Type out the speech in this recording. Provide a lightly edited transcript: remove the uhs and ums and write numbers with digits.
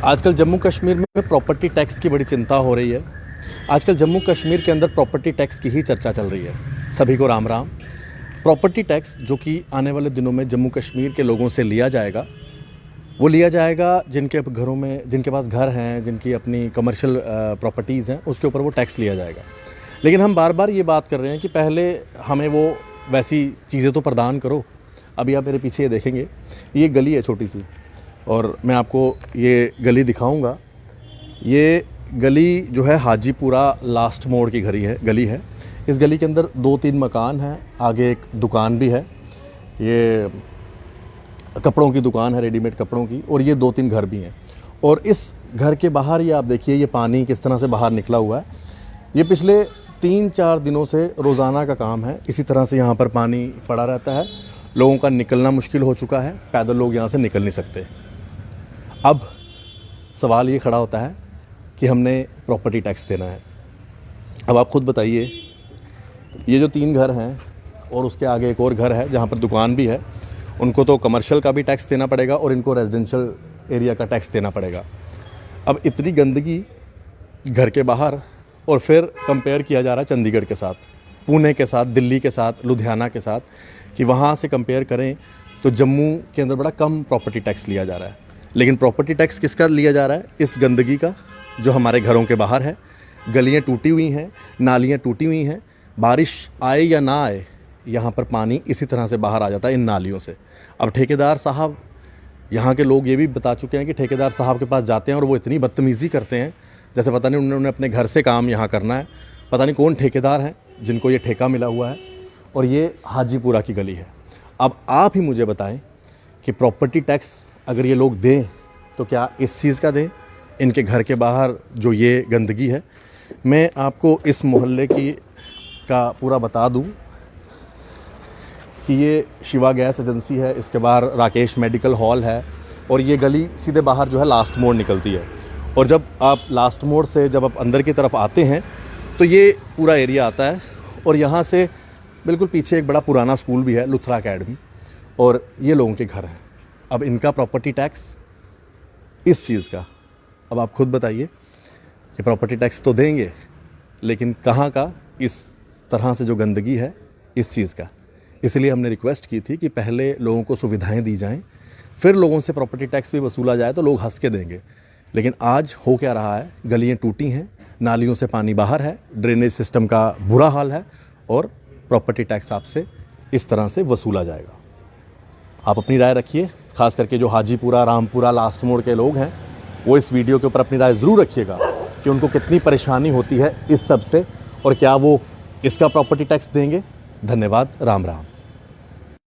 आजकल जम्मू कश्मीर में property tax की बड़ी चिंता हो रही है। आजकल जम्मू कश्मीर के अंदर प्रॉपर्टी टैक्स की ही चर्चा चल रही है। सभी को राम राम। प्रॉपर्टी टैक्स जो कि आने वाले दिनों में जम्मू कश्मीर के लोगों से लिया जाएगा, वो लिया जाएगा जिनके घरों में, जिनके पास घर हैं, जिनकी अपनी कमर्शियल प्रॉपर्टीज़ हैं, उसके ऊपर वो टैक्स लिया जाएगा। लेकिन हम बार बार ये बात कर रहे हैं कि पहले हमें वो वैसी चीज़ें तो प्रदान करो। अभी आप मेरे पीछे ये देखेंगे, ये गली है छोटी सी, और मैं आपको ये गली दिखाऊंगा। ये गली जो है हाजीपुरा लास्ट मोड़ की गली है। इस गली के अंदर 2-3 मकान हैं, आगे एक दुकान भी है, ये कपड़ों की दुकान है, रेडीमेड कपड़ों की, और ये 2-3 घर भी हैं। और इस घर के बाहर ये आप देखिए, ये पानी किस तरह से बाहर निकला हुआ है। ये पिछले 3-4 दिनों से रोज़ाना का काम है। इसी तरह से यहाँ पर पानी पड़ा रहता है। लोगों का निकलना मुश्किल हो चुका है, पैदल लोग यहाँ से निकल नहीं सकते। अब सवाल ये खड़ा होता है कि हमने प्रॉपर्टी टैक्स देना है। अब आप खुद बताइए, ये जो 3 घर हैं और उसके आगे एक और घर है जहाँ पर दुकान भी है, उनको तो कमर्शियल का भी टैक्स देना पड़ेगा और इनको रेजिडेंशियल एरिया का टैक्स देना पड़ेगा। अब इतनी गंदगी घर के बाहर, और फिर कंपेयर किया जा रहा है चंडीगढ़ के साथ, पुणे के साथ, दिल्ली के साथ, लुधियाना के साथ, कि वहाँ से कंपेयर करें तो जम्मू के अंदर बड़ा कम प्रॉपर्टी टैक्स लिया जा रहा है। लेकिन प्रॉपर्टी टैक्स किसका लिया जा रहा है? इस गंदगी का जो हमारे घरों के बाहर है। गलियाँ टूटी हुई हैं, नालियाँ टूटी हुई हैं, बारिश आए या ना आए यहाँ पर पानी इसी तरह से बाहर आ जाता है इन नालियों से। अब ठेकेदार साहब, यहाँ के लोग ये भी बता चुके हैं कि ठेकेदार साहब के पास जाते हैं और वो इतनी बदतमीज़ी करते हैं जैसे पता नहीं उन्होंने अपने घर से काम यहाँ करना है। पता नहीं कौन ठेकेदार हैं जिनको ये ठेका मिला हुआ है। और ये हाजीपुरा की गली है। अब आप ही मुझे बताएं कि प्रॉपर्टी टैक्स अगर ये लोग दें तो क्या इस चीज़ का दें, इनके घर के बाहर जो ये गंदगी है। मैं आपको इस मोहल्ले का पूरा बता दूं कि ये शिवा गैस एजेंसी है, इसके बाहर राकेश मेडिकल हॉल है, और ये गली सीधे बाहर जो है लास्ट मोड़ निकलती है। और जब आप लास्ट मोड़ से जब आप अंदर की तरफ आते हैं तो ये पूरा एरिया आता है, और यहाँ से बिल्कुल पीछे एक बड़ा पुराना स्कूल भी है, लुथरा अकेडमी, और ये लोगों के घर हैं। अब इनका प्रॉपर्टी टैक्स इस चीज़ का, अब आप खुद बताइए कि प्रॉपर्टी टैक्स तो देंगे, लेकिन कहाँ का? इस तरह से जो गंदगी है इस चीज़ का। इसलिए हमने रिक्वेस्ट की थी कि पहले लोगों को सुविधाएं दी जाएं, फिर लोगों से प्रॉपर्टी टैक्स भी वसूला जाए तो लोग हंस के देंगे। लेकिन आज हो क्या रहा है? गलियाँ टूटी हैं, नालियों से पानी बाहर है, ड्रेनेज सिस्टम का बुरा हाल है, और प्रॉपर्टी टैक्स आपसे इस तरह से वसूला जाएगा। आप अपनी राय रखिए। खास करके जो हाजीपुरा, रामपुरा, लास्ट मोड़ के लोग हैं, वो इस वीडियो के ऊपर अपनी राय ज़रूर रखिएगा कि उनको कितनी परेशानी होती है इस सब से, और क्या वो इसका प्रॉपर्टी टैक्स देंगे। धन्यवाद। राम राम।